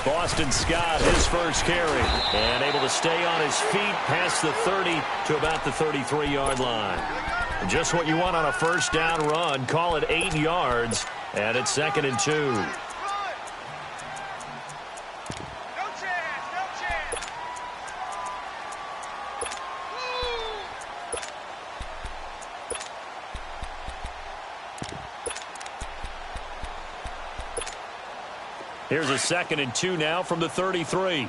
Boston Scott, his first carry. And able to stay on his feet past the 30 to about the 33-yard line. And just what you want on a first down run. Call it 8 yards. And it's 2nd and 2. Here's a 2nd and 2 now from the 33.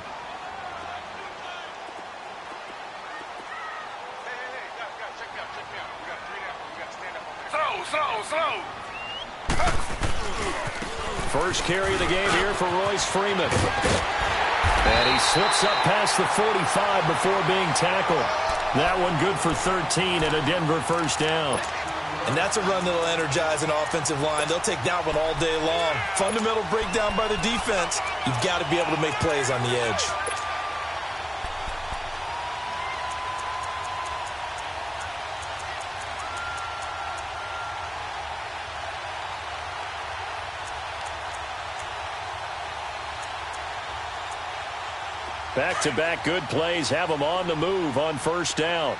First carry of the game here for Royce Freeman. And he slips up past the 45 before being tackled. That one good for 13 and a Denver first down. And that's a run that'll energize an offensive line. They'll take that one all day long. Fundamental breakdown by the defense. You've got to be able to make plays on the edge. Back-to-back good plays have them on the move on first down.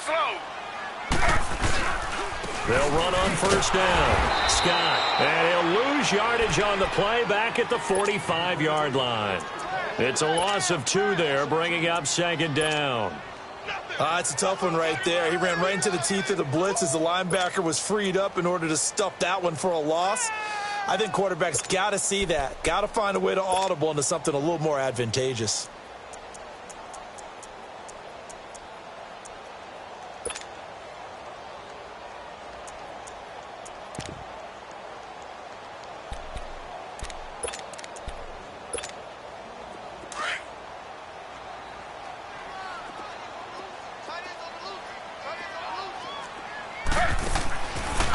Slow. They'll run on first down. Scott. And he'll lose yardage on the play back at the 45-yard line. It's a loss of 2 there, bringing up 2nd down. It's a tough one right there. He ran right into the teeth of the blitz as the linebacker was freed up in order to stuff that one for a loss. I think quarterbacks got to see that. Got to find a way to audible into something a little more advantageous.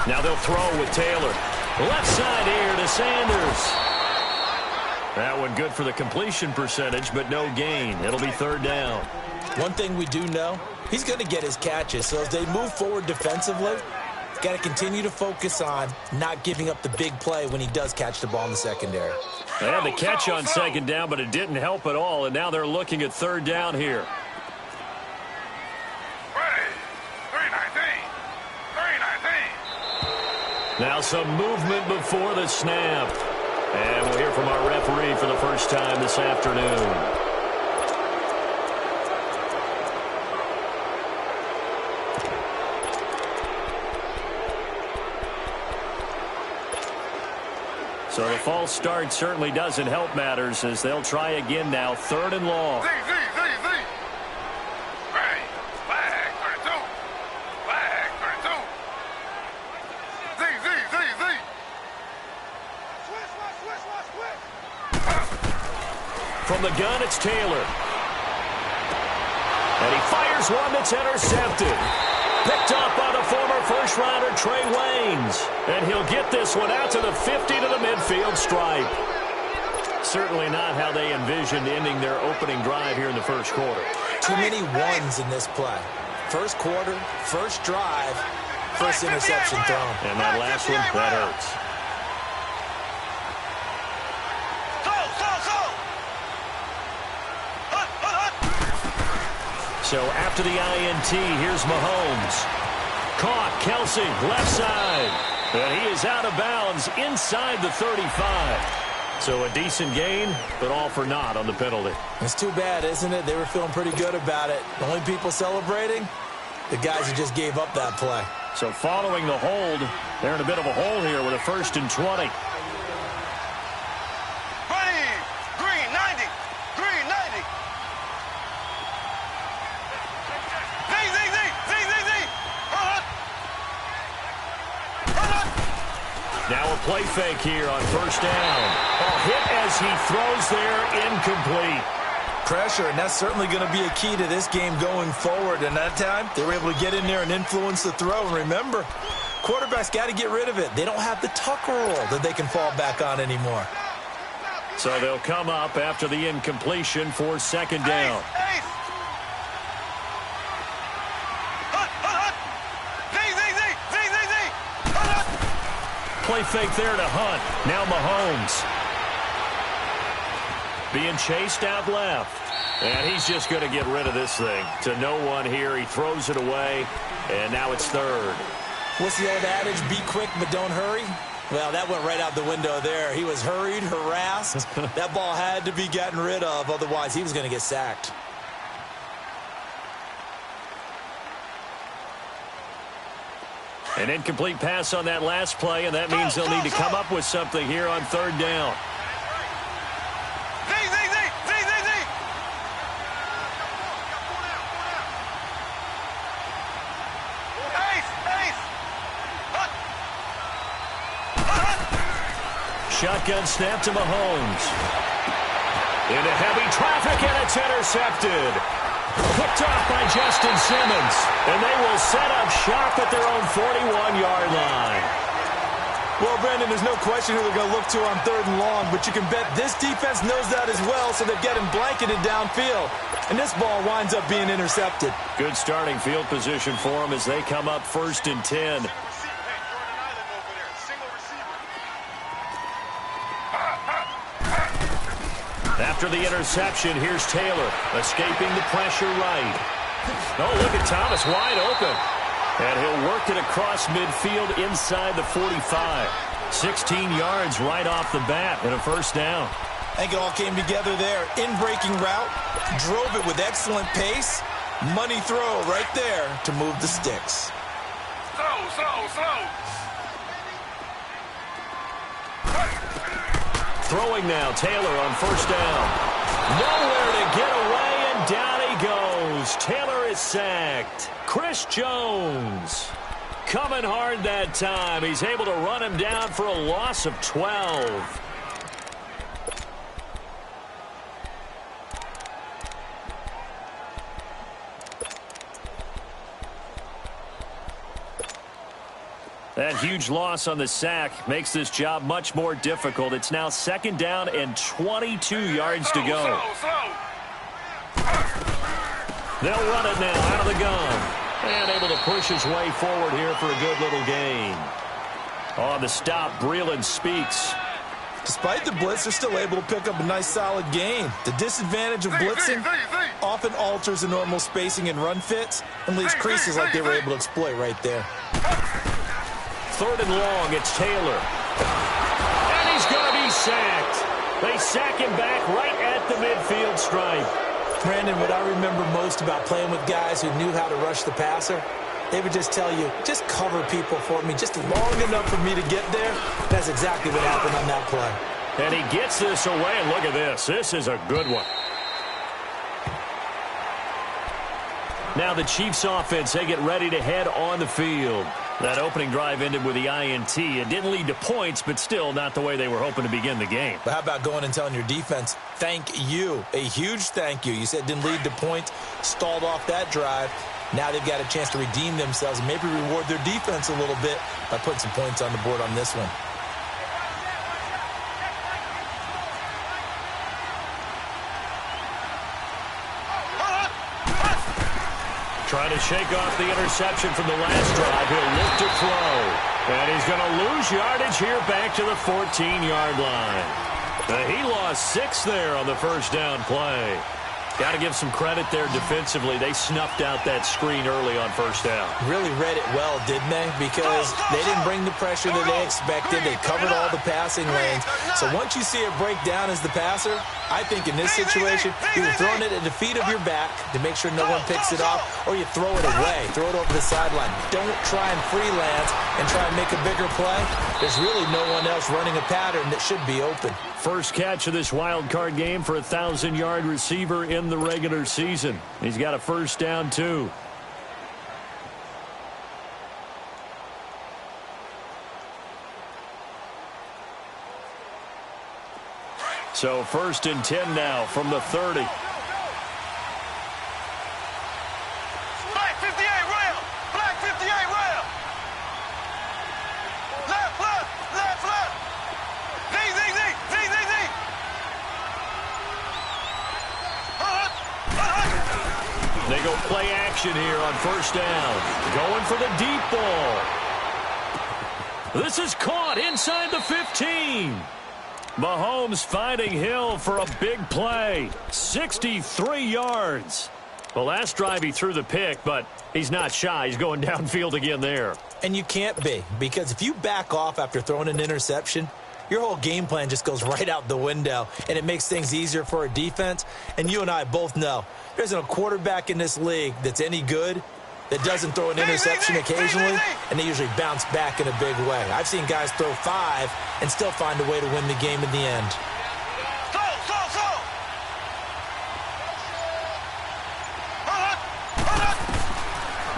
Now they'll throw with Taylor. Left side here to Sanders. That one good for the completion percentage, but no gain. It'll be 3rd down. One thing we do know, he's going to get his catches. So as they move forward defensively, got to continue to focus on not giving up the big play when he does catch the ball in the secondary. They had the catch on 2nd down, but it didn't help at all, and now they're looking at 3rd down here. Now some movement before the snap. And we'll hear from our referee for the first time this afternoon. So the false start certainly doesn't help matters as they'll try again now. 3rd and long. From the gun, it's Taylor. And he fires one that's intercepted. Picked up by the former first-rounder Trey Waynes. And he'll get this one out to the 50 to the midfield stripe. Certainly not how they envisioned ending their opening drive here in the first quarter. Too many ones in this play. First quarter, first drive, first interception thrown. And that last one, that hurts. So after the INT, here's Mahomes. Caught, Kelsey, left side. And he is out of bounds inside the 35. So a decent gain, but all for naught on the penalty. It's too bad, isn't it? They were feeling pretty good about it. The only people celebrating, the guys who just gave up that play. So following the hold, they're in a bit of a hole here with a 1st and 20. Now a play fake here on first down. A hit as he throws there, incomplete. Pressure, and that's certainly going to be a key to this game going forward. And that time, they were able to get in there and influence the throw. And remember, quarterbacks got to get rid of it. They don't have the tuck rule that they can fall back on anymore. So they'll come up after the incompletion for 2nd down. play fake there to Hunt. Now Mahomes. Being chased out left. And he's just going to get rid of this thing. To no one here. He throws it away. And now it's third. What's the old adage? Be quick, but don't hurry. Well, that went right out the window there. He was hurried, harassed. That ball had to be gotten rid of. Otherwise, he was going to get sacked. An incomplete pass on that last play, and that means they'll need to come up with something here on third down. Shotgun snap to Mahomes. Into heavy traffic, and it's intercepted. Picked off by Justin Simmons. And they will set up shop at their own 41-yard line. Well, Brandon, there's no question who they're going to look to on third and long, but you can bet this defense knows that as well, so they're getting blanketed downfield. And this ball winds up being intercepted. Good starting field position for them as they come up 1st and 10. After the interception, here's Taylor, escaping the pressure right. Oh, look at Thomas, wide open. And he'll work it across midfield inside the 45. 16 yards right off the bat and a first down. I think it all came together there. In-breaking route, drove it with excellent pace. Money throw right there to move the sticks. Slow. Throwing now, Taylor on first down. Nowhere to get away, and down he goes. Taylor is sacked. Chris Jones coming hard that time. He's able to run him down for a loss of 12. That huge loss on the sack makes this job much more difficult. It's now 2nd down and 22 yards to go. They'll run it now out of the gun. And able to push his way forward here for a good little gain. On the stop, Breeland speaks. Despite the blitz, they're still able to pick up a nice solid gain. The disadvantage of blitzing often alters the normal spacing and run fits and leaves creases like they were able to exploit right there. 3rd and long, it's Taylor. And he's going to be sacked. They sack him back right at the midfield stripe. Brandon, what I remember most about playing with guys who knew how to rush the passer, they would just tell you, just cover people for me, just long enough for me to get there. That's exactly what happened on that play. And he gets this away, and look at this. This is a good one. Now the Chiefs offense, they get ready to head on the field. That opening drive ended with the INT. It didn't lead to points, but still not the way they were hoping to begin the game. But how about going and telling your defense, thank you, a huge thank you. You said it didn't lead to points, stalled off that drive. Now they've got a chance to redeem themselves and maybe reward their defense a little bit by putting some points on the board on this one. Trying to shake off the interception from the last drive. He'll look to throw. And he's going to lose yardage here back to the 14-yard line. He lost 6 there on the first down play. Got to give some credit there defensively. They snuffed out that screen early on first down. Really read it well, didn't they? Because they didn't bring the pressure that they expected. They covered all the passing lanes. So once you see it break down as the passer, I think in this situation, you're throwing it at the feet of your back to make sure no one picks it off, or you throw it away, throw it over the sideline. Don't try and freelance and try and make a bigger play. There's really no one else running a pattern that should be open. First catch of this wild card game for a 1,000-yard receiver in the regular season. He's got a first down, too. So 1st and 10 now from the 30. Black 58 rail! Black 58 rail! Left, left, left, left! Z, Z, Z, Z, Z, Z! They go play action here on first down. Going for the deep ball. This is caught inside the 15. Mahomes finding Hill for a big play. 63 yards. The last drive he threw the pick, but he's not shy. He's going downfield again there. And you can't be, because if you back off after throwing an interception, your whole game plan just goes right out the window, and it makes things easier for a defense. And you and I both know there isn't a quarterback in this league that's any good that doesn't throw an interception occasionally, and they usually bounce back in a big way. I've seen guys throw 5 and still find a way to win the game in the end.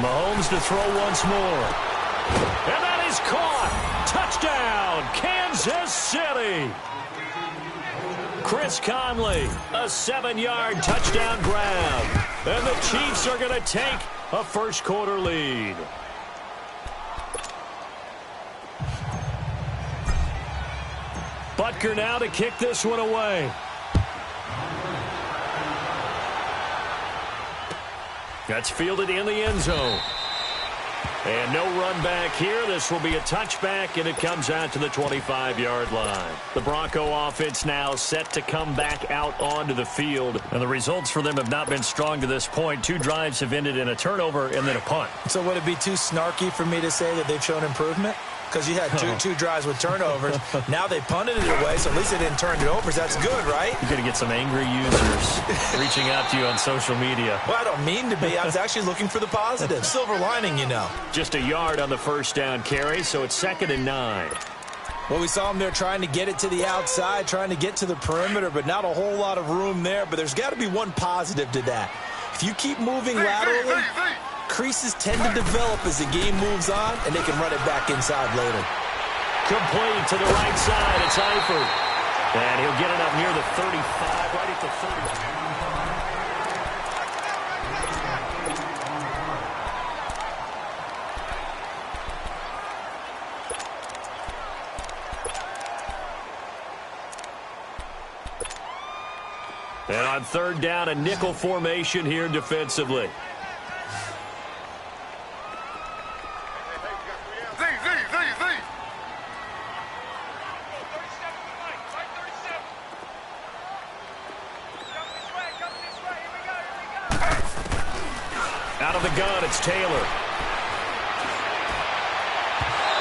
Mahomes to throw once more. And that is caught. Touchdown, Kansas City. Chris Conley, a 7-yard touchdown grab. And the Chiefs are going to take a first-quarter lead. Butker now to kick this one away. That's fielded in the end zone. And no run back here. This will be a touchback, and it comes out to the 25-yard line. The Bronco offense now set to come back out onto the field. And the results for them have not been strong to this point. 2 drives have ended in a turnover and then a punt. So would it be too snarky for me to say that they've shown improvement? Because you had two drives with turnovers. Now they punted it away, so at least they didn't turn it over. So that's good, right? You're going to get some angry users reaching out to you on social media. Well, I don't mean to be. I was actually looking for the positive. Silver lining, you know. Just a yard on the first down carry, so it's 2nd and 9. Well, we saw them there trying to get it to the outside, trying to get to the perimeter, but not a whole lot of room there. But there's got to be one positive to that. If you keep moving laterally, creases tend to develop as the game moves on, and they can run it back inside later. Complete to the right side. It's Eifert. And he'll get it up near the 35, right at the 30. And on 3rd down, a nickel formation here defensively. Out of the gun, it's Taylor.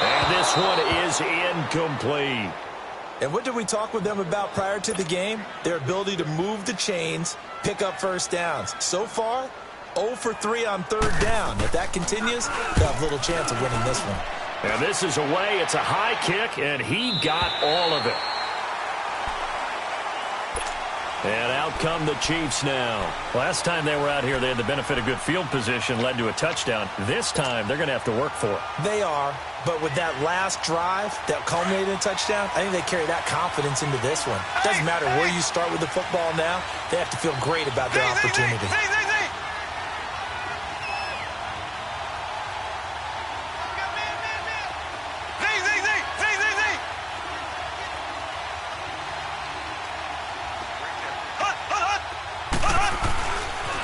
And this one is incomplete. And what did we talk with them about prior to the game? Their ability to move the chains, pick up first downs. So far, 0 for 3 on 3rd down. If that continues, they'll have little chance of winning this one. And this is away. It's a high kick, and he got all of it. And out come the Chiefs now. Last time they were out here, they had the benefit of good field position, led to a touchdown. This time, they're going to have to work for it. They are, but with that last drive that culminated in a touchdown, I think they carry that confidence into this one. Doesn't matter where you start with the football now, they have to feel great about their opportunity.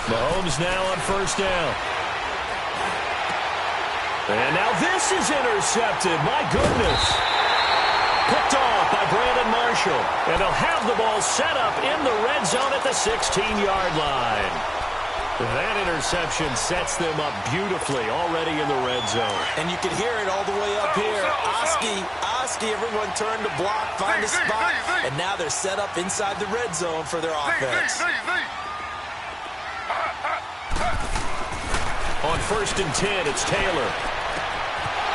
Mahomes now on 1st down. And now this is intercepted. My goodness. Picked off by Brandon Marshall. And they'll have the ball set up in the red zone at the 16-yard line. That interception sets them up beautifully already in the red zone. And you can hear it all the way up here. Oski, everyone turned to block, find a spot, and now they're set up inside the red zone for their offense. On 1st and 10, it's Taylor.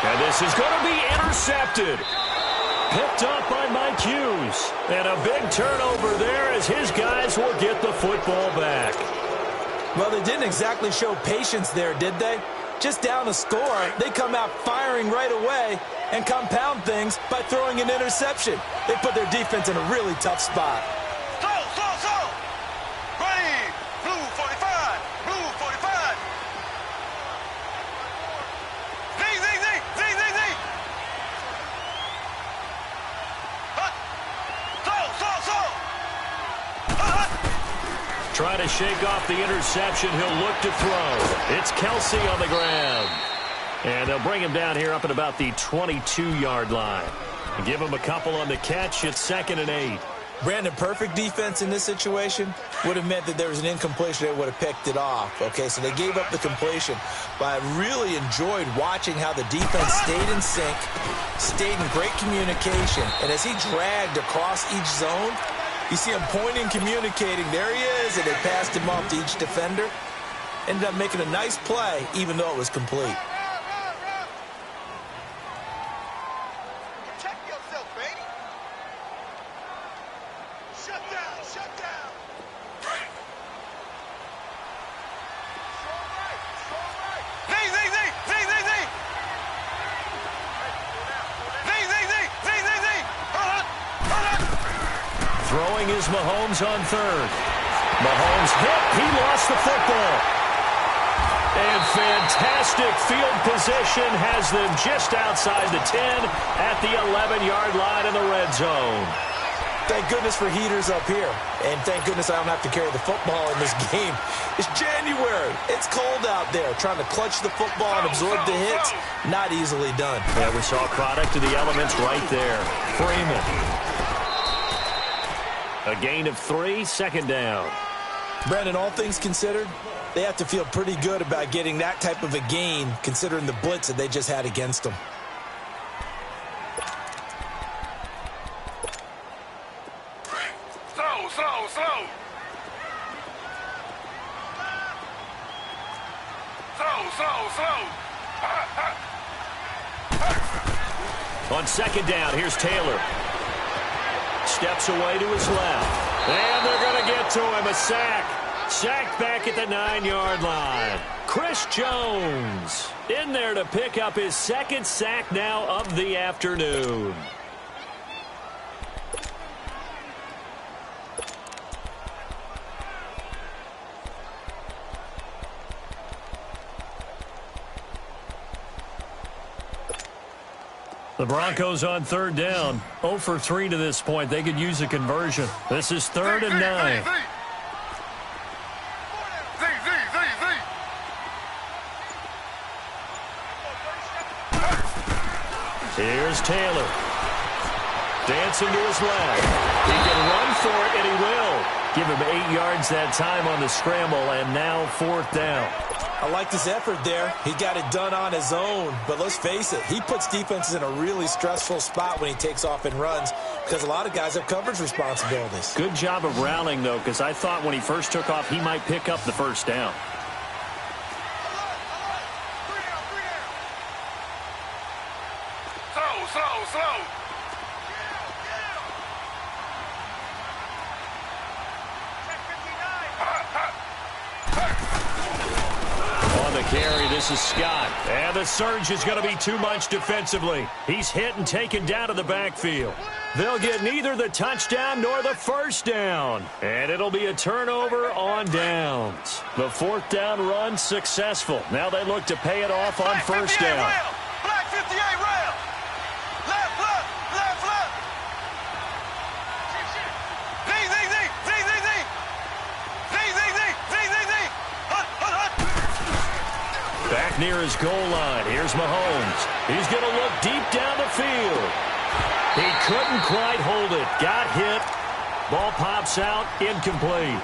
And this is going to be intercepted. Picked up by Mike Hughes. And a big turnover there as his guys will get the football back. Well, they didn't exactly show patience there, did they? Just down a score, they come out firing right away and compound things by throwing an interception. They put their defense in a really tough spot. Trying to shake off the interception. He'll look to throw. It's Kelsey on the ground. And they'll bring him down here up at about the 22-yard line. And give him a couple on the catch. It's 2nd and 8. Brandon, perfect defense in this situation would have meant that there was an incompletion. They would have picked it off. Okay, so they gave up the completion. But I really enjoyed watching how the defense stayed in sync, stayed in great communication. And as he dragged across each zone, you see him pointing, communicating. There he is, and they passed him off to each defender. Ended up making a nice play, even though it was complete. Throwing is Mahomes on 3rd. Mahomes hit. He lost the football. And fantastic field position has them just outside the 10 at the 11-yard line in the red zone. Thank goodness for heaters up here. And thank goodness I don't have to carry the football in this game. It's January. It's cold out there. Trying to clutch the football and absorb the hits, not easily done. Yeah, we saw product of the elements right there. Freeman. A gain of 3, 2nd down. Brandon, all things considered, they have to feel pretty good about getting that type of a gain, considering the blitz that they just had against them. On 2nd down, here's Taylor. Steps away to his left. And they're going to get to him. A sack. Sacked back at the 9-yard line. Chris Jones in there to pick up his 2nd sack now of the afternoon. The Broncos on 3rd down. 0 for 3 to this point. They could use a conversion. This is 3rd and 9. Here's Taylor. Dancing to his left. He can run for it, and he will. Give him 8 yards that time on the scramble, and now 4th down. I liked his effort there. He got it done on his own. But let's face it, he puts defenses in a really stressful spot when he takes off and runs because a lot of guys have coverage responsibilities. Good job of rallying, though, because I thought when he first took off, he might pick up the 1st down. Slow. On the carry, this is Scott. And the surge is going to be too much defensively. He's hit and taken down to the backfield. They'll get neither the touchdown nor the 1st down. And it'll be a turnover on downs. The 4th down run successful. Now they look to pay it off on 1st down. Black 58 rail. Left. Back near his goal line. Here's Mahomes. He's going to look deep down the field. He couldn't quite hold it. Got hit. Ball pops out. Incomplete.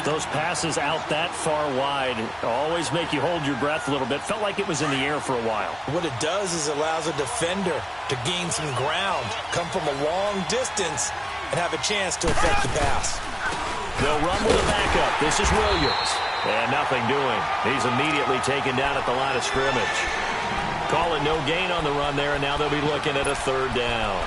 Those passes out that far wide always make you hold your breath a little bit. Felt like it was in the air for a while. What it does is it allows a defender to gain some ground, come from a long distance, and have a chance to affect the pass. They'll run with a backup. This is Williams. And nothing doing. He's immediately taken down at the line of scrimmage. Call it no gain on the run there, and now they'll be looking at a 3rd down.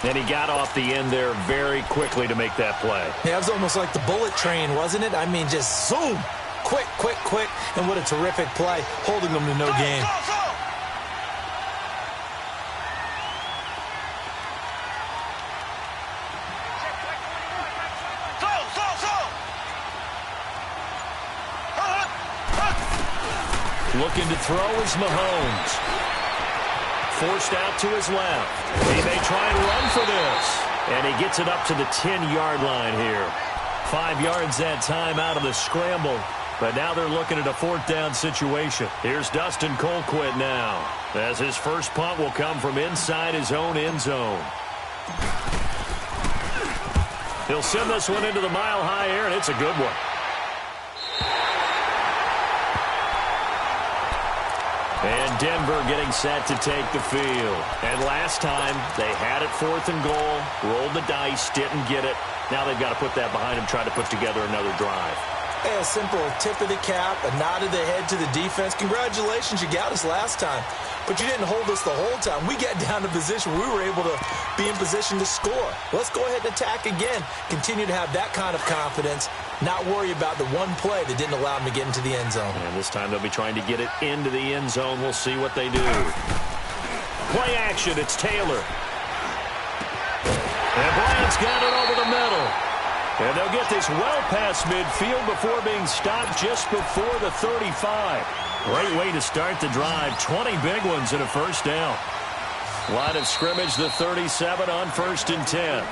And he got off the end there very quickly to make that play. Yeah, it was almost like the bullet train, wasn't it? I mean, just zoom. Quick. And what a terrific play, holding them to no gain. Looking to throw is Mahomes. Forced out to his left. He may try and run for this. And he gets it up to the 10-yard line here. 5 yards that time out of the scramble. But now they're looking at a fourth down situation. Here's Dustin Colquitt now, as his first punt will come from inside his own end zone. He'll send this one into the mile-high air, and it's a good one. And Denver getting set to take the field. And last time, they had it 4th and goal, rolled the dice, didn't get it. Now they've got to put that behind them, try to put together another drive. Hey, a simple tip of the cap, a nod of the head to the defense. Congratulations, you got us last time. But you didn't hold us the whole time. We got down to position where we were able to be in position to score. Let's go ahead and attack again. Continue to have that kind of confidence. Not worry about the one play that didn't allow them to get into the end zone. And this time they'll be trying to get it into the end zone. We'll see what they do. Play action. It's Taylor. And Bryant's got it over the middle. And they'll get this well past midfield before being stopped just before the 35. Great way to start the drive. 20 big ones in a first down. Line of scrimmage, the 37 on 1st and 10.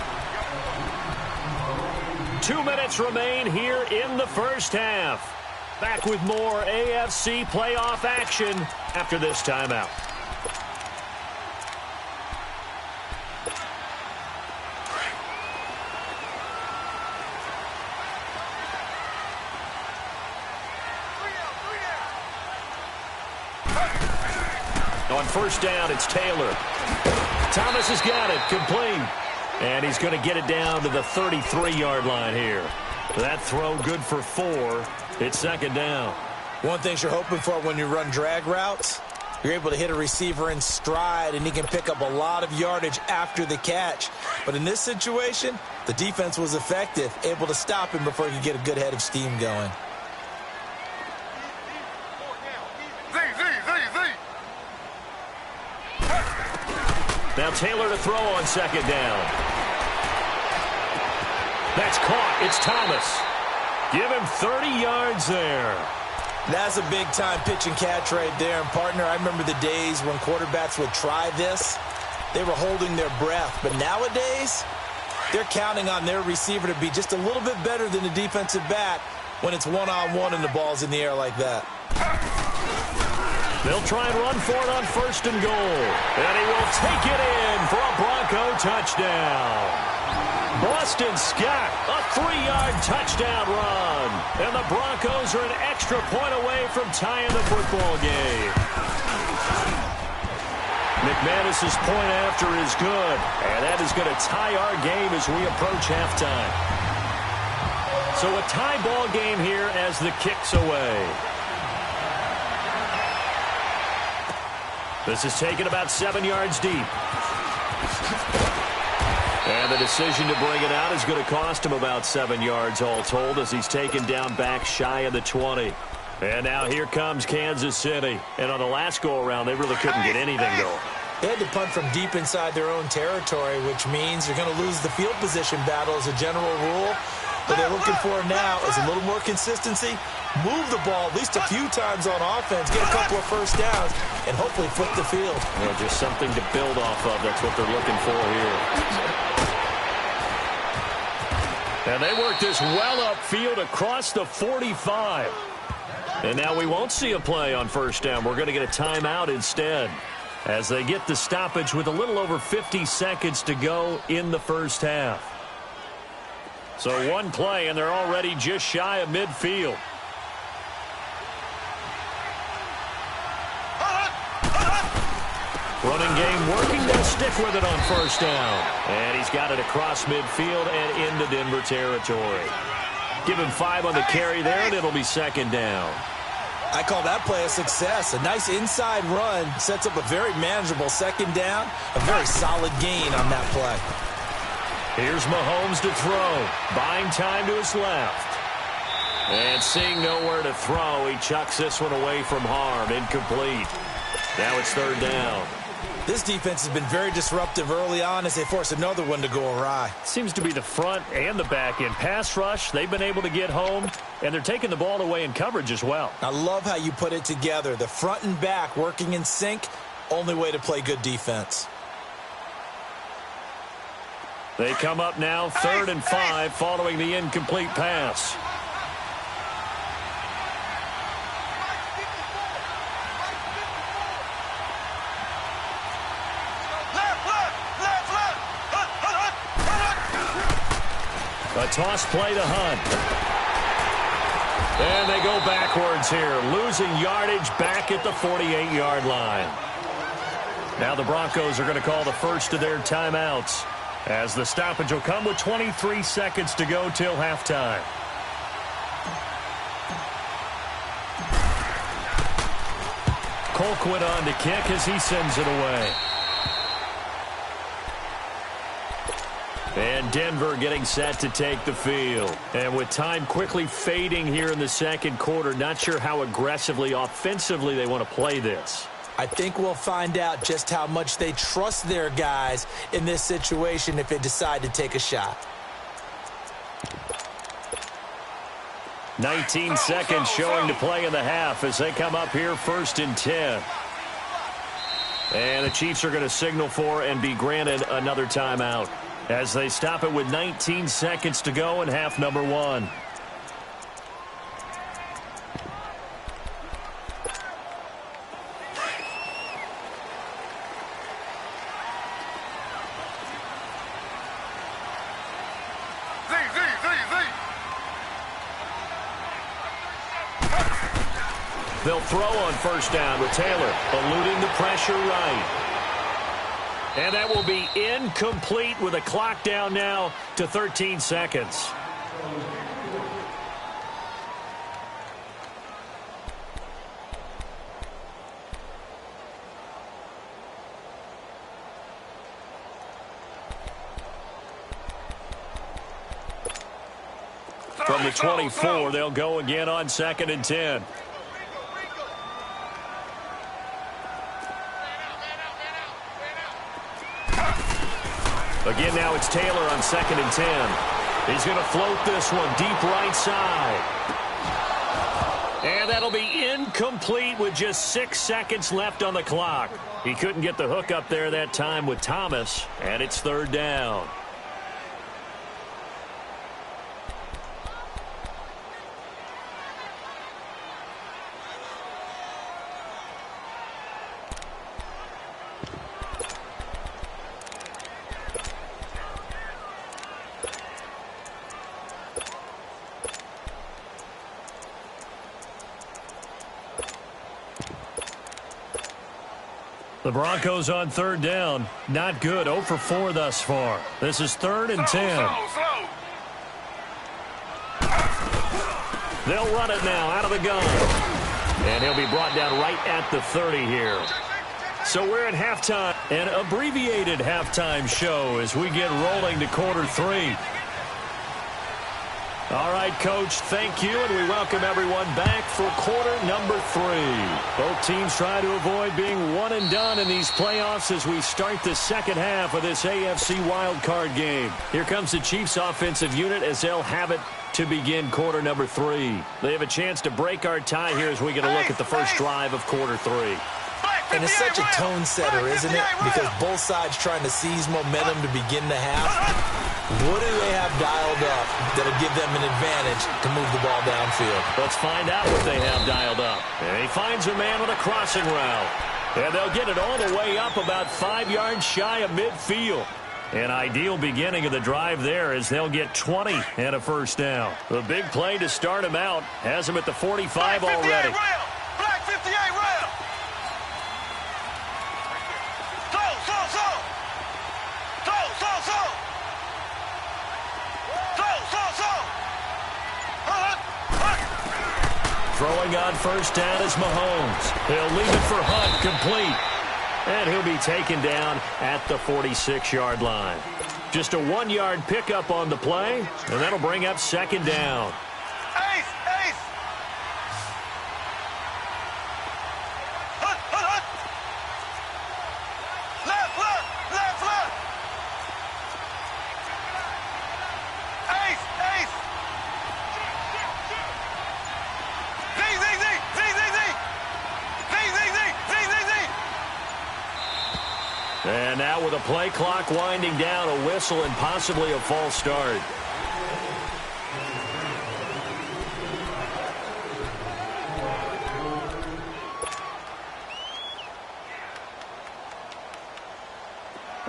2 minutes remain here in the first half. Back with more AFC playoff action after this timeout. On first down, it's Taylor. Thomas has got it, complete. And he's going to get it down to the 33-yard line here. That throw good for 4. It's 2nd down. One thing you're hoping for when you run drag routes, you're able to hit a receiver in stride, and he can pick up a lot of yardage after the catch. But in this situation, the defense was effective, able to stop him before he could get a good head of steam going. Now Taylor to throw on 2nd down. That's caught. It's Thomas. Give him 30 yards there. That's a big-time pitch and catch right there. And, partner, I remember the days when quarterbacks would try this. They were holding their breath. But nowadays, they're counting on their receiver to be just a little bit better than the defensive back when it's one-on-one and the ball's in the air like that. They'll try and run for it on 1st and goal. And he will take it in for a Bronco touchdown. Boston Scott, a 3-yard touchdown run. And the Broncos are an extra point away from tying the football game. McManus's point after is good. And that is going to tie our game as we approach halftime. So a tie ball game here as the kick's away. This is taken about 7 yards deep. And the decision to bring it out is going to cost him about 7 yards all told as he's taken down back shy of the 20. And now here comes Kansas City. And on the last go-around, they really couldn't get anything going. They had to punt from deep inside their own territory, which means you're going to lose the field position battle as a general rule. What they're looking for now is a little more consistency, move the ball at least a few times on offense, get a couple of first downs, and hopefully flip the field. Yeah, just something to build off of. That's what they're looking for here. And they work this well upfield across the 45. And now we won't see a play on 1st down. We're going to get a timeout instead as they get the stoppage with a little over 50 seconds to go in the first half. So one play, and they're already just shy of midfield. Running game working. They'll stick with it on 1st down. And he's got it across midfield and into Denver territory. Give him 5 on the carry there, and it'll be 2nd down. I call that play a success. A nice inside run sets up a very manageable 2nd down. A very solid gain on that play. Here's Mahomes to throw. Buying time to his left. And seeing nowhere to throw, he chucks this one away from harm. Incomplete. Now it's 3rd down. This defense has been very disruptive early on as they force another one to go awry. Seems to be the front and the back end. Pass rush, they've been able to get home, and they're taking the ball away in coverage as well. I love how you put it together. The front and back working in sync, only way to play good defense. They come up now 3rd and 5 following the incomplete pass. A toss play to Hunt. And they go backwards here, losing yardage back at the 48-yard line. Now the Broncos are going to call the first of their timeouts, as the stoppage will come with 23 seconds to go till halftime. Colquitt on to kick as he sends it away. And Denver getting set to take the field. And with time quickly fading here in the second quarter, not sure how aggressively, offensively they want to play this. I think we'll find out just how much they trust their guys in this situation if they decide to take a shot. 19 seconds showing to play in the half as they come up here 1st and 10. And the Chiefs are going to signal for and be granted another timeout, as they stop it with 19 seconds to go in half number 1. They'll throw on 1st down with Taylor, eluding the pressure right. And that will be incomplete with a clock down now to 13 seconds. From the 24, they'll go again on 2nd and 10. Again, now it's Taylor on 2nd and 10. He's going to float this one deep right side. And that'll be incomplete with just 6 seconds left on the clock. He couldn't get the hook up there that time with Thomas, and it's 3rd down. The Broncos on 3rd down. Not good. 0 for 4 thus far. This is 3rd and 10. They'll run it now out of the gun. And he'll be brought down right at the 30 here. So we're at halftime. An abbreviated halftime show as we get rolling to quarter 3. All right, Coach, thank you, and we welcome everyone back for quarter number 3. Both teams try to avoid being one and done in these playoffs as we start the second half of this AFC wildcard game. Here comes the Chiefs offensive unit as they'll have it to begin quarter number 3. They have a chance to break our tie here as we get a look at the first drive of quarter 3. And it's such a tone setter, isn't it? Because both sides trying to seize momentum to begin the half. What do they have dialed up that'll give them an advantage to move the ball downfield? Let's find out what they have dialed up. And he finds a man with a crossing route. And they'll get it all the way up about 5 yards shy of midfield. An ideal beginning of the drive there as they'll get 20 and a 1st down. The big play to start him out has him at the 45 already. Black 58 rail. Throwing on 1st down is Mahomes. He'll leave it for Hunt, complete. And he'll be taken down at the 46-yard line. Just a 1-yard pickup on the play, and that'll bring up 2nd down. Ace. Hunt. Left. Ace. And now with a play clock winding down, a whistle and possibly a false start.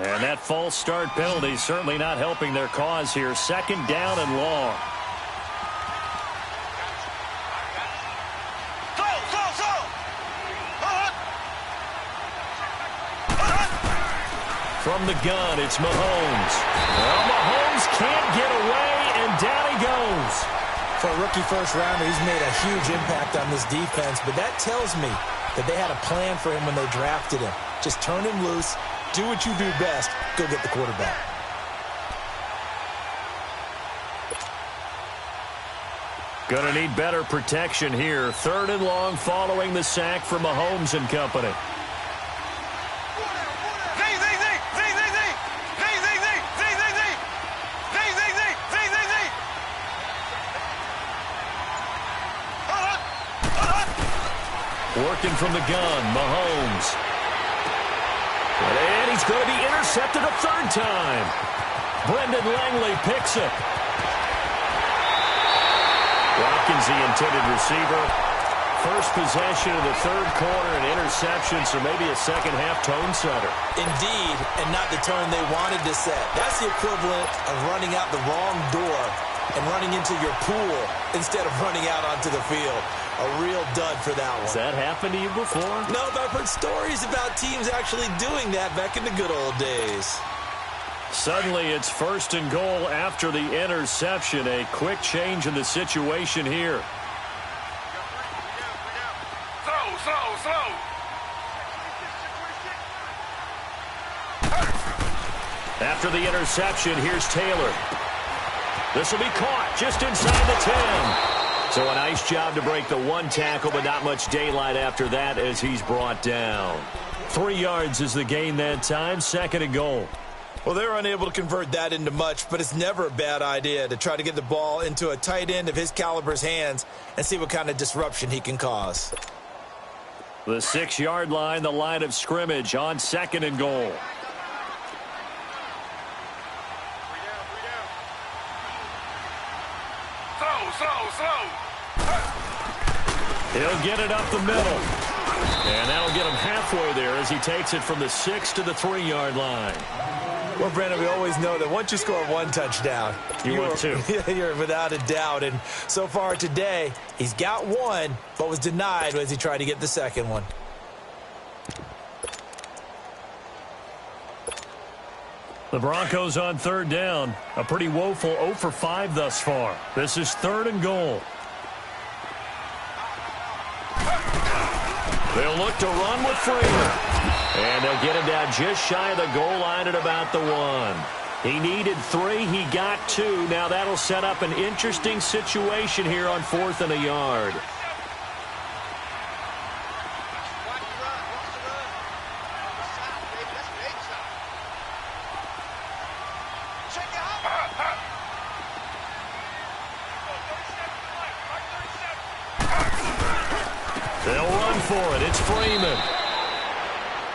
And that false start penalty certainly not helping their cause here. Second down and long. From the gun, it's Mahomes. Well, Mahomes can't get away, and down he goes. For a rookie first-rounder, he's made a huge impact on this defense, but that tells me that they had a plan for him when they drafted him. Just turn him loose, do what you do best, go get the quarterback. Gonna need better protection here. Third and long following the sack from Mahomes and company. Working from the gun, Mahomes. And he's going to be intercepted a third time. Brendan Langley picks it. Watkins, the intended receiver. First possession of the third quarter, an interception, so maybe a second-half tone setter. Indeed, and not the tone they wanted to set. That's the equivalent of running out the wrong door and running into your pool instead of running out onto the field. A real dud for that one. Has that happened to you before? No, but I've heard stories about teams actually doing that back in the good old days. Suddenly, it's first and goal after the interception. A quick change in the situation here. Slow. After the interception, here's Taylor. This will be caught just inside the 10. So a nice job to break the one tackle, but not much daylight after that as he's brought down. 3 yards is the gain that time, second and goal. Well, they were unable to convert that into much, but it's never a bad idea to try to get the ball into a tight end of his caliber's hands and see what kind of disruption he can cause. The 6-yard line, the line of scrimmage on second and goal. Slow. He'll get it up the middle. And that'll get him halfway there as he takes it from the 6 to the 3-yard line. Well, Brandon, we always know that once you score one touchdown, you're two. You're without a doubt. And so far today, he's got one, but was denied as he tried to get the second one. The Broncos on third down. A pretty woeful 0 for 5 thus far. This is third and goal. They'll look to run with Freeman. And they'll get him down just shy of the goal line at about the 1. He needed 3. He got 2. Now that'll set up an interesting situation here on 4th and a yard. They'll run for it. It's Freeman.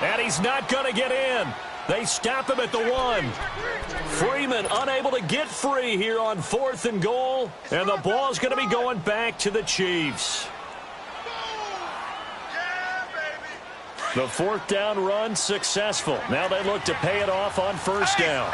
And he's not going to get in. They stop him at the 1. Freeman unable to get free here on 4th and goal. And the ball's going to be going back to the Chiefs. The 4th down run successful. Now they look to pay it off on first down.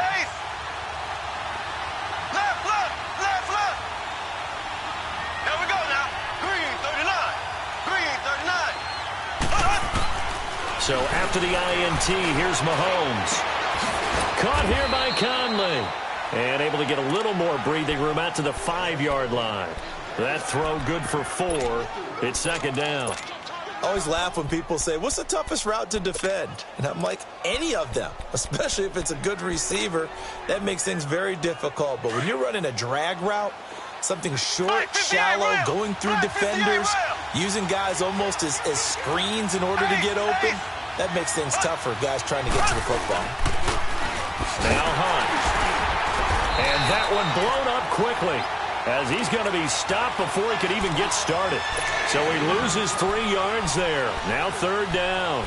So after the INT, here's Mahomes. Caught here by Conley. And able to get a little more breathing room out to the 5-yard line. That throw good for 4. It's second down. I always laugh when people say, what's the toughest route to defend? And I'm like, any of them, especially if it's a good receiver. That makes things very difficult. But when you're running a drag route, something short, shallow, going through defenders, using guys almost as screens in order to get open, that makes things tough for guys trying to get to the football. Now Hunt. And that one blown up quickly as he's going to be stopped before he could even get started. So he loses 3 yards there. Now third down.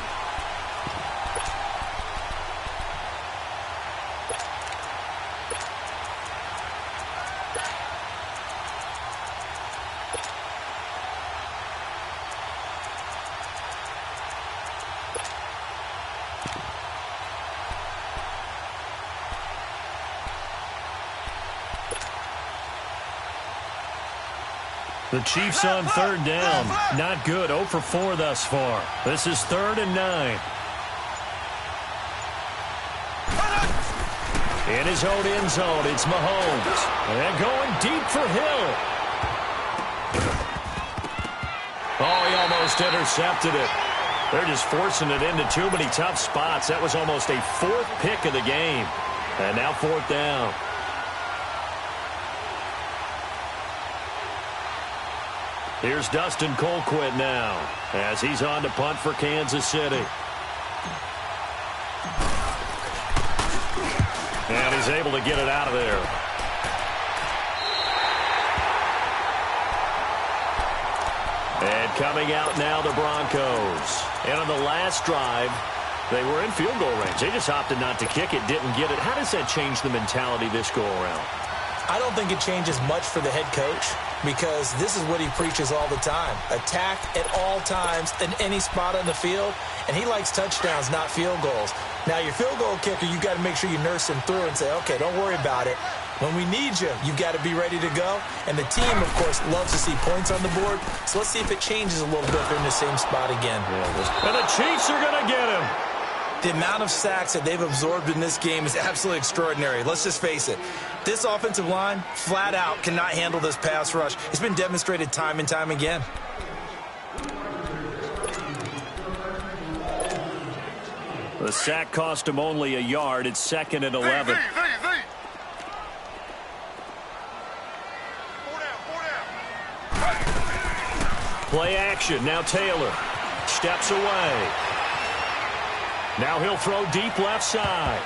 The Chiefs on third down. Not good. 0 for 4 thus far. This is 3rd and 9. In his own end zone, it's Mahomes. And going deep for Hill. Oh, he almost intercepted it. They're just forcing it into too many tough spots. That was almost a 4th pick of the game. And now 4th down. Here's Dustin Colquitt now as he's on to punt for Kansas City. And he's able to get it out of there. And coming out now, the Broncos. And on the last drive, they were in field goal range. They just opted not to kick it, didn't get it. How does that change the mentality this go-around? I don't think it changes much for the head coach because this is what he preaches all the time. Attack at all times in any spot on the field, and he likes touchdowns, not field goals. Now, your field goal kicker, you've got to make sure you nurse him through and say, okay, don't worry about it. When we need you, you've got to be ready to go. And the team, of course, loves to see points on the board. So let's see if it changes a little bit if they're in the same spot again. And the Chiefs are going to get him. The amount of sacks that they've absorbed in this game is absolutely extraordinary. Let's just face it. This offensive line, flat out, cannot handle this pass rush. It's been demonstrated time and time again. The sack cost him only a yard. It's 2nd and 11. Play action. Now Taylor steps away. Now he'll throw deep left side.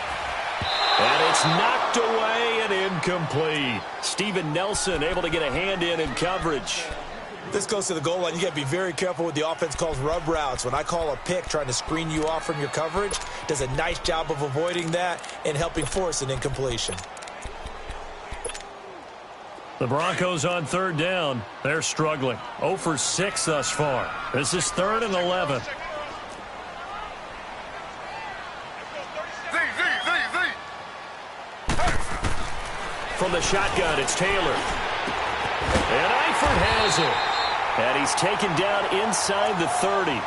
And it's knocked away and incomplete. Steven Nelson able to get a hand in coverage. This goes to the goal line. You got to be very careful with the offense calls rub routes. When I call a pick trying to screen you off from your coverage, does a nice job of avoiding that and helping force an incompletion. The Broncos on third down. They're struggling. 0 for 6 thus far. This is 3rd and 11. From the shotgun, it's Taylor. And Eifert has it. And he's taken down inside the 30.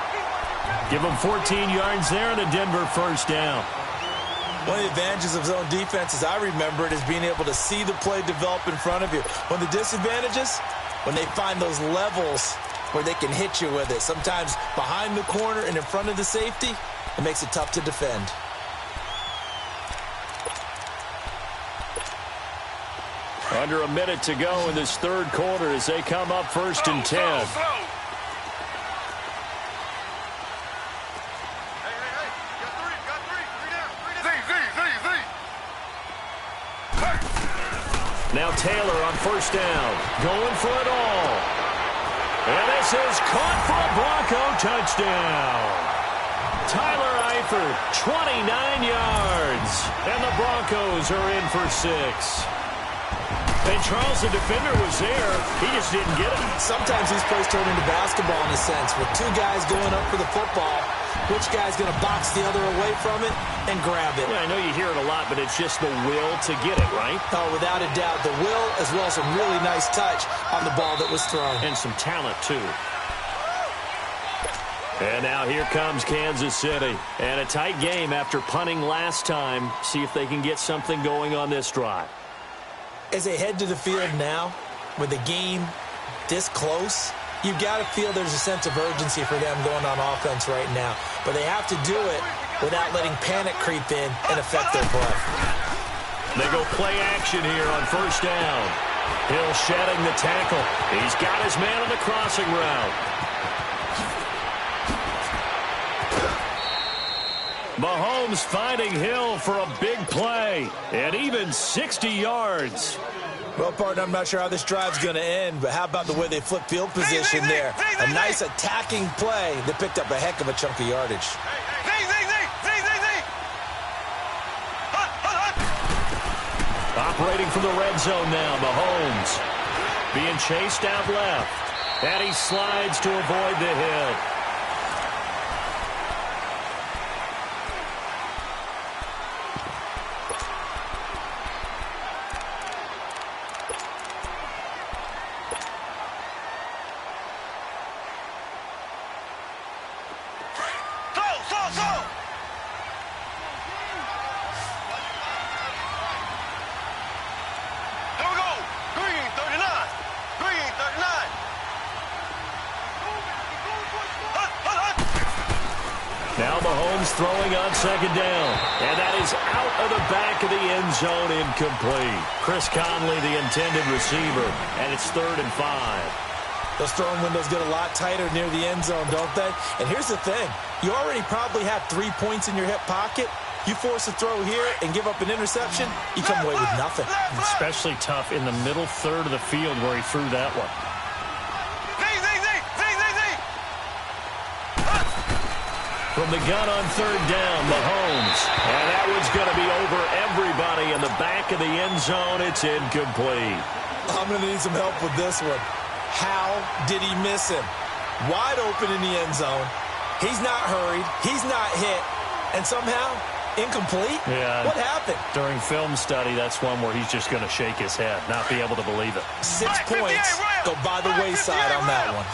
Give him 14 yards there and a Denver first down. One of the advantages of zone defense, as I remember it, is being able to see the play develop in front of you. One of the disadvantages, when they find those levels where they can hit you with it. Sometimes behind the corner and in front of the safety, it makes it tough to defend. Under a minute to go in this third quarter as they come up 1st and 10. Now Taylor on 1st down, going for it all. And this is caught for a Bronco touchdown. Tyler Eifert, 29 yards. And the Broncos are in for 6. And Charles, the defender, was there. He just didn't get it. Sometimes these plays turn into basketball in a sense. With two guys going up for the football, which guy's going to box the other away from it and grab it? Yeah, I know you hear it a lot, but it's just the will to get it, right? Oh, without a doubt. The will as well as some really nice touch on the ball that was thrown. And some talent, too. And now here comes Kansas City. And a tight game after punting last time. See if they can get something going on this drive. As they head to the field now, with the game this close, you've got to feel there's a sense of urgency for them going on offense right now. But they have to do it without letting panic creep in and affect their play. They go play action here on 1st down. Hill shedding the tackle. He's got his man on the crossing route. Mahomes finding Hill for a big play. And even 60 yards. Well, partner, I'm not sure how this drive's going to end, but how about the way they flip field position there? A nice attacking play that picked up a heck of a chunk of yardage. Operating from the red zone now, Mahomes. Being chased out left. And he slides to avoid the hit. He's throwing on second down. And that is out of the back of the end zone, incomplete. Chris Conley, the intended receiver, and it's 3rd and 5. Those throwing windows get a lot tighter near the end zone, don't they? And here's the thing. You already probably have 3 points in your hip pocket. You force a throw here and give up an interception, you come away with nothing. Especially tough in the middle third of the field where he threw that one. From the gun on 3rd down, Mahomes. And that one's going to be over everybody in the back of the end zone. It's incomplete. I'm going to need some help with this one. How did he miss him? Wide open in the end zone. He's not hurried. He's not hit. And somehow, incomplete? Yeah. What happened? During film study, that's one where he's just going to shake his head, not be able to believe it. 6 points go by the wayside on that one.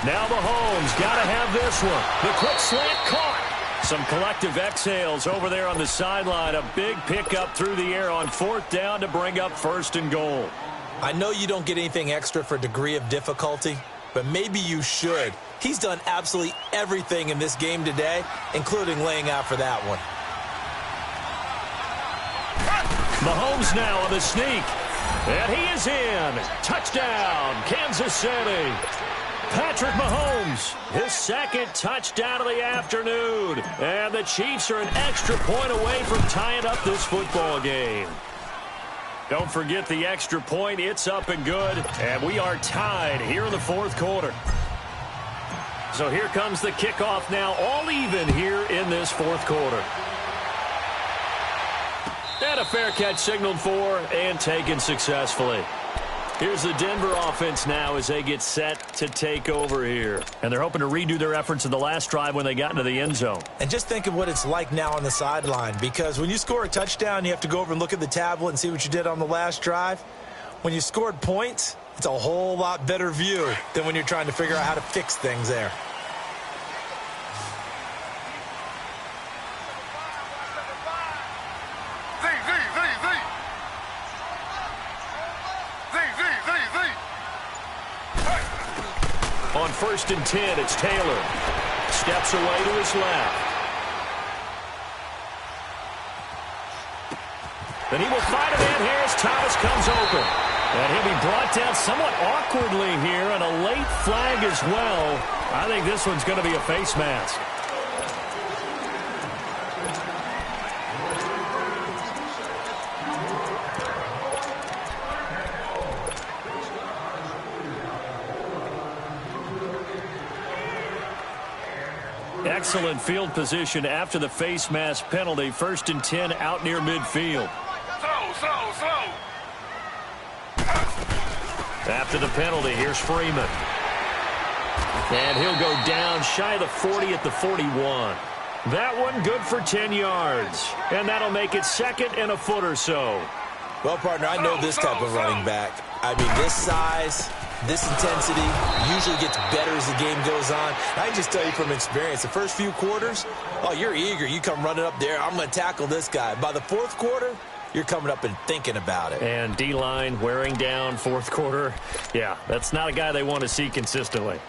Now Mahomes got to have this one. The quick slant caught. Some collective exhales over there on the sideline. A big pickup through the air on 4th down to bring up 1st and goal. I know you don't get anything extra for degree of difficulty, but maybe you should. He's done absolutely everything in this game today, including laying out for that one. Mahomes now on the sneak. And he is in. Touchdown, Kansas City. Patrick Mahomes, his 2nd touchdown of the afternoon. And the Chiefs are an extra point away from tying up this football game. Don't forget the extra point. It's up and good. And we are tied here in the 4th quarter. So here comes the kickoff now, all even here in this 4th quarter. And a fair catch signaled for and taken successfully. Here's the Denver offense now as they get set to take over here. And they're hoping to redo their efforts in the last drive when they got into the end zone. And just think of what it's like now on the sideline, because when you score a touchdown, you have to go over and look at the tablet and see what you did on the last drive. When you scored points, it's a whole lot better view than when you're trying to figure out how to fix things there. On 1st and 10, it's Taylor. Steps away to his left. And he will find a man here as Thomas comes open. And he'll be brought down somewhat awkwardly here, and a late flag as well. I think this one's going to be a face mask. Excellent field position after the face mask penalty. 1st and 10 out near midfield. Slow. After the penalty, here's Freeman. And he'll go down shy of the 40 at the 41. That one good for 10 yards. And that'll make it 2nd and a foot or so. Well, partner, I know this type of running back. I mean, this size, this intensity usually gets better as the game goes on. I can just tell you from experience, the first few quarters, oh, you're eager. You come running up there, I'm going to tackle this guy. By the 4th quarter, you're coming up and thinking about it. And D-line wearing down 4th quarter. Yeah, that's not a guy they want to see consistently.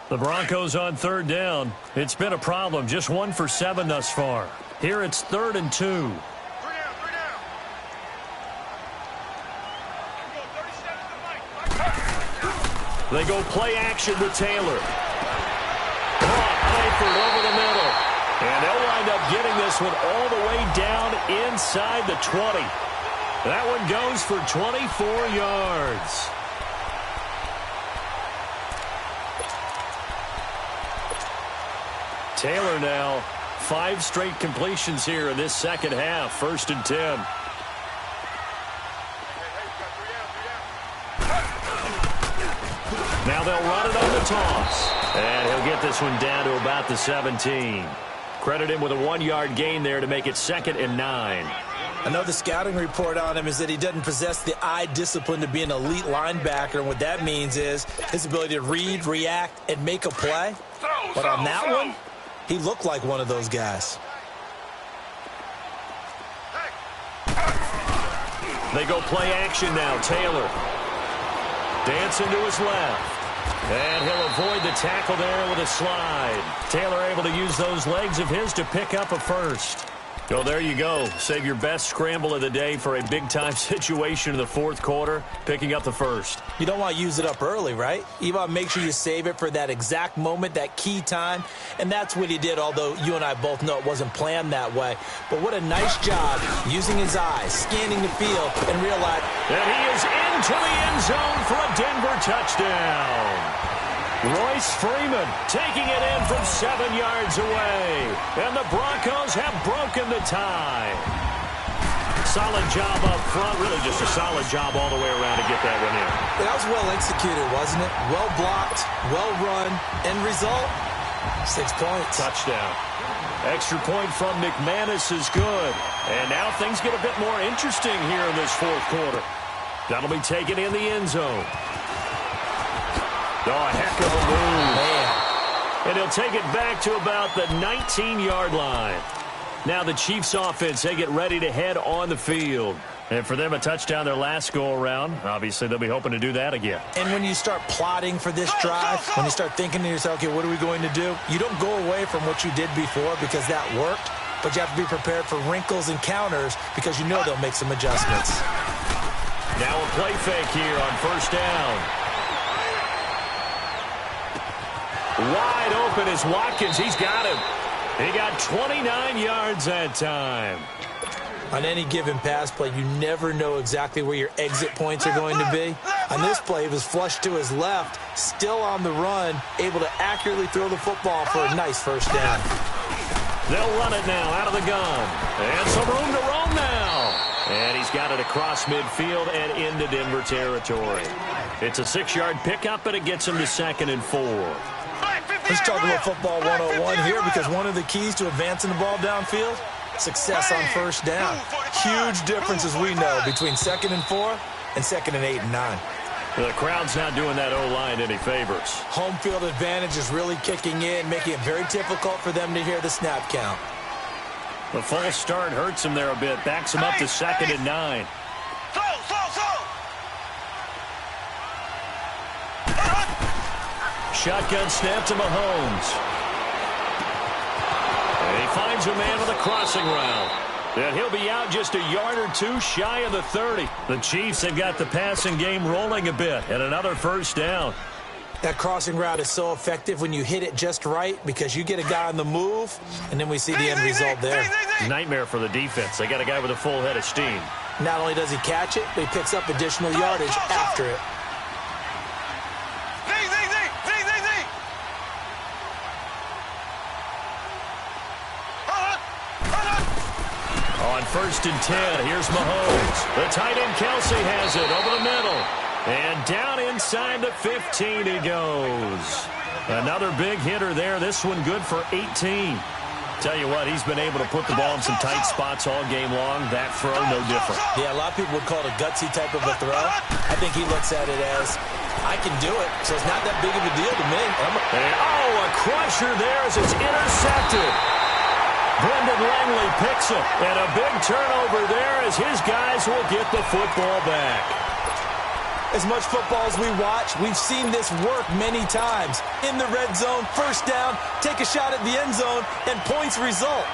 The Broncos on 3rd down. It's been a problem. Just 1 for 7 thus far. Here it's 3rd and 2. 3 down. They go play action with Taylor. Caught Eifert over the middle. And they'll wind up getting this one all the way down inside the 20. That one goes for 24 yards. Taylor now, 5 straight completions here in this second half. 1st and 10. Now they'll run it on the toss. And he'll get this one down to about the 17. Credit him with a 1-yard gain there to make it 2nd and 9. I know the scouting report on him is that he doesn't possess the eye discipline to be an elite linebacker, and what that means is his ability to read, react, and make a play. But on that one, he looked like one of those guys. They go play action now. Taylor dancing to his left. And he'll avoid the tackle there with a slide. Taylor able to use those legs of his to pick up a first. So there you go. Save your best scramble of the day for a big-time situation in the fourth quarter, picking up the first. You don't want to use it up early, right? You want to make sure you save it for that exact moment, that key time. And that's what he did, although you and I both know it wasn't planned that way. But what a nice job using his eyes, scanning the field, and realize that he is into the end zone for a Denver touchdown. Royce Freeman taking it in from 7 yards away. And the Broncos have broken the tie. Solid job up front. Really just a solid job all the way around to get that one in. That was well executed, wasn't it? Well blocked, well run. End result, 6 points. Touchdown. Extra point from McManus is good. And now things get a bit more interesting here in this fourth quarter. That'll be taken in the end zone. Oh, a heck of a move. Man. And he'll take it back to about the 19-yard line. Now the Chiefs offense, they get ready to head on the field. And for them, a touchdown their last go-around. Obviously, they'll be hoping to do that again. And when you start plotting for this drive, when you start thinking to yourself, okay, what are we going to do? You don't go away from what you did before because that worked, but you have to be prepared for wrinkles and counters because you know they'll make some adjustments. Now a play fake here on first down. Wide open is Watkins. He's got him. He got 29 yards that time. On any given pass play, you never know exactly where your exit points are going to be. On this play, he was flushed to his left, still on the run, able to accurately throw the football for a nice first down. They'll run it now out of the gun. And some room to roam now. And he's got it across midfield and into Denver territory. It's a 6-yard pickup, but it gets him to 2nd and 4. Let's talk about football 101 here because one of the keys to advancing the ball downfield, success on first down. Huge difference, as we know, between 2nd and 4 and 2nd and 8 and 9. The crowd's not doing that O-line any favors. Home field advantage is really kicking in, making it very difficult for them to hear the snap count. The false start hurts him there a bit, backs him up to 2nd and 9. Shotgun snap to Mahomes. And he finds a man with a crossing route. And he'll be out just a yard or two shy of the 30. The Chiefs have got the passing game rolling a bit. And another first down. That crossing route is so effective when you hit it just right because you get a guy on the move, and then we see the end result there. Nightmare for the defense. They got a guy with a full head of steam. Not only does he catch it, but he picks up additional yardage after it. On 1st and 10, here's Mahomes. The tight end Kelsey has it over the middle. And down inside the 15 he goes. Another big hitter there. This one good for 18. Tell you what, he's been able to put the ball in some tight spots all game long. That throw, no different. Yeah, a lot of people would call it a gutsy type of a throw. I think he looks at it as, I can do it, so it's not that big of a deal to me. A crusher there as it's intercepted. Brendan Langley picks it, and a big turnover there as his guys will get the football back. As much football as we watch, we've seen this work many times. In the red zone, first down, take a shot at the end zone, and points result.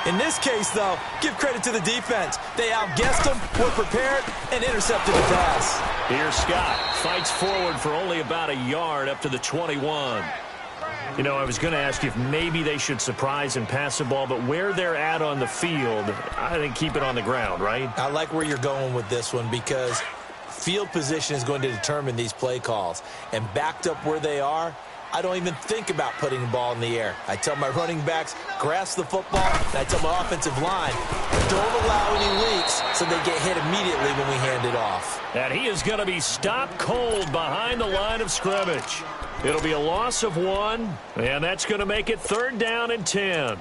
In this case, though, give credit to the defense. They outguessed them, were prepared, and intercepted the pass. Here's Scott. Fights forward for only about a yard up to the 21. You know, I was going to ask you if maybe they should surprise and pass the ball, but where they're at on the field, I think keep it on the ground, right? I like where you're going with this one because field position is going to determine these play calls. And backed up where they are, I don't even think about putting the ball in the air. I tell my running backs, grasp the football, and I tell my offensive line, don't allow any leaks so they get hit immediately when we hand it off. And he is going to be stopped cold behind the line of scrimmage. It'll be a loss of 1, and that's going to make it 3rd down and 10.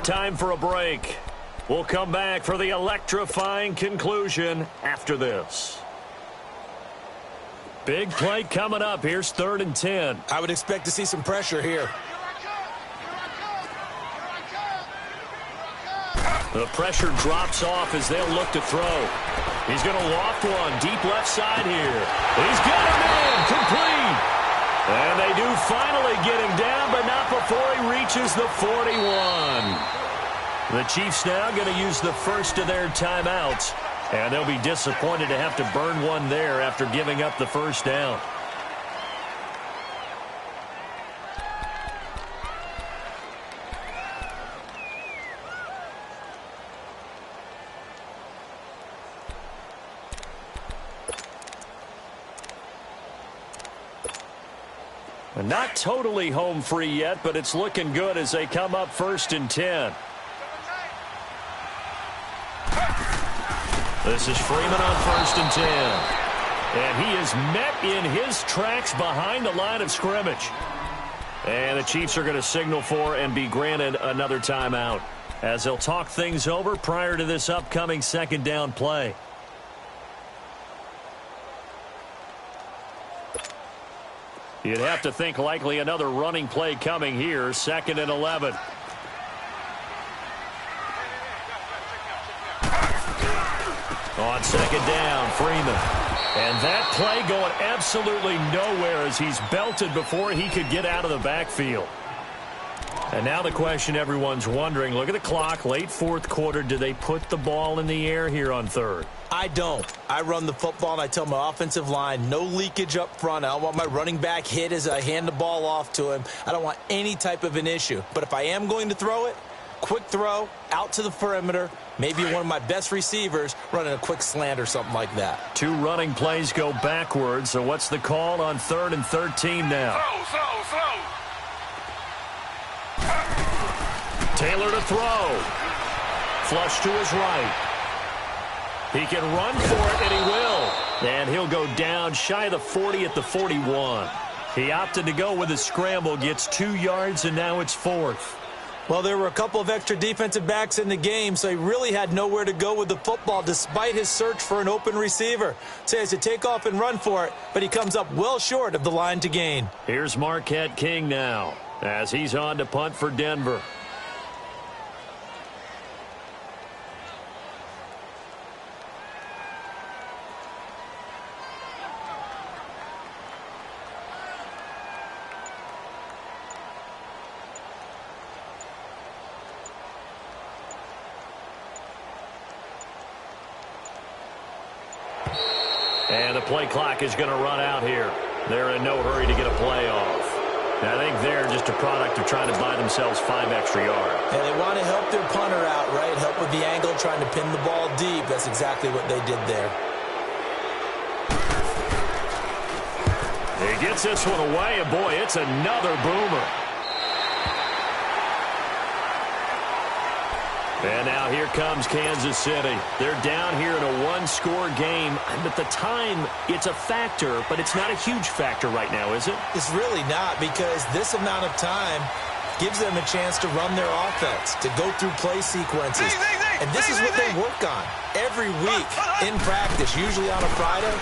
time for a break. We'll come back for the electrifying conclusion after this. Big play coming up. Here's 3rd and 10. I would expect to see some pressure here. The pressure drops off as they'll look to throw. He's going to loft one deep left side here. He's got him in, complete. And they do finally get him down, but not before he reaches the 41. The Chiefs now going to use the first of their timeouts, and they'll be disappointed to have to burn one there after giving up the first down. Not totally home free yet, but it's looking good as they come up 1st and 10. This is Freeman on 1st and 10. And he is met in his tracks behind the line of scrimmage. And the Chiefs are going to signal for and be granted another timeout as they'll talk things over prior to this upcoming 2nd down play. You'd have to think likely another running play coming here, 2nd and 11. On 2nd down, Freeman. And that play going absolutely nowhere as he's belted before he could get out of the backfield. And now the question everyone's wondering, look at the clock, late 4th quarter, do they put the ball in the air here on 3rd? I don't. I run the football, and I tell my offensive line, no leakage up front. I don't want my running back hit as I hand the ball off to him. I don't want any type of an issue. But if I am going to throw it, quick throw, out to the perimeter, maybe one of my best receivers running a quick slant or something like that. 2 running plays go backwards, so what's the call on 3rd and 13 now? Slow. Taylor to throw. Flush to his right. He can run for it, and he will. And he'll go down shy of the 40 at the 41. He opted to go with a scramble, gets 2 yards, and now it's 4th. Well, there were a couple of extra defensive backs in the game, so he really had nowhere to go with the football despite his search for an open receiver. So he has to take off and run for it, but he comes up well short of the line to gain. Here's Marquette King now as he's on to punt for Denver. And the play clock is going to run out here. They're in no hurry to get a play off. And I think they're just a product of trying to buy themselves 5 extra yards. And they want to help their punter out, right? Help with the angle, trying to pin the ball deep. That's exactly what they did there. He gets this one away, and boy, it's another boomer. And now here comes Kansas City. They're down here in a 1-score game. And at the time, it's a factor, but it's not a huge factor right now, is it? It's really not, because this amount of time gives them a chance to run their offense, to go through play sequences. And this is what they work on every week in practice, usually on a Friday.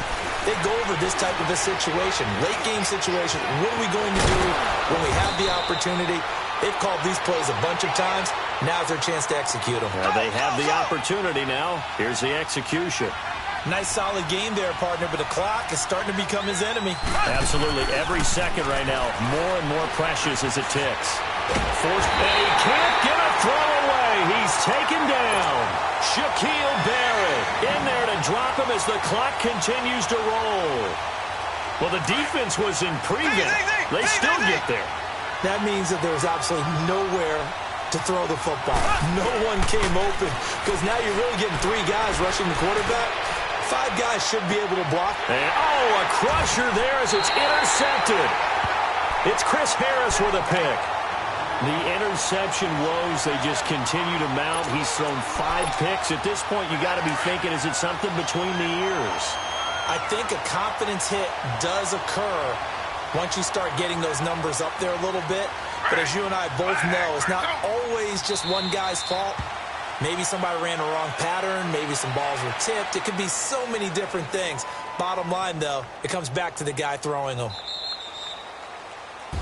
They go over this type of a situation, late game situation. What are we going to do when we have the opportunity? They've called these plays a bunch of times. Now's their chance to execute them. They have the opportunity now. Here's the execution. Nice solid game there, partner, but the clock is starting to become his enemy. Absolutely. Every second right now, more and more precious as it ticks. Forced, and he can't get a throw away. He's taken down. Shaquille Barrett in there to drop him as the clock continues to roll. Well, the defense was in prevent. They still get there. That means that there's absolutely nowhere to throw the football. No one came open, because now you're really getting 3 guys rushing the quarterback. 5 guys should be able to block. And, a crusher there as it's intercepted. It's Chris Harris with a pick. The interception woes, they just continue to mount. He's thrown 5 picks. At this point, you got to be thinking, is it something between the ears? I think a confidence hit does occur once you start getting those numbers up there a little bit. But as you and I both know, it's not always just one guy's fault. Maybe somebody ran a wrong pattern. Maybe some balls were tipped. It could be so many different things. Bottom line, though, it comes back to the guy throwing them.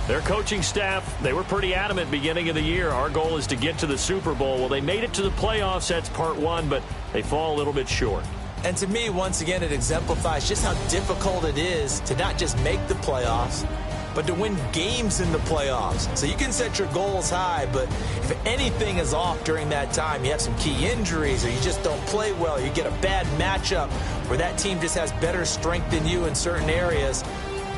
Their coaching staff, they were pretty adamant beginning of the year. Our goal is to get to the Super Bowl. Well, they made it to the playoffs. That's part one, but they fall a little bit short. And to me, once again, it exemplifies just how difficult it is to not just make the playoffs, but to win games in the playoffs. So you can set your goals high, but if anything is off during that time, you have some key injuries or you just don't play well, you get a bad matchup where that team just has better strength than you in certain areas,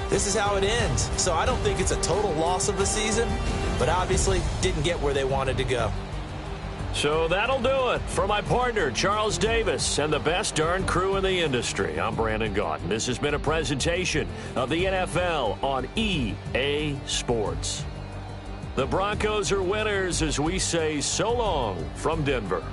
this is how it ends. So I don't think it's a total loss of the season, but obviously didn't get where they wanted to go. So that'll do it. For my partner, Charles Davis, and the best darn crew in the industry, I'm Brandon Gaudin. This has been a presentation of the NFL on EA Sports. The Broncos are winners as we say so long from Denver.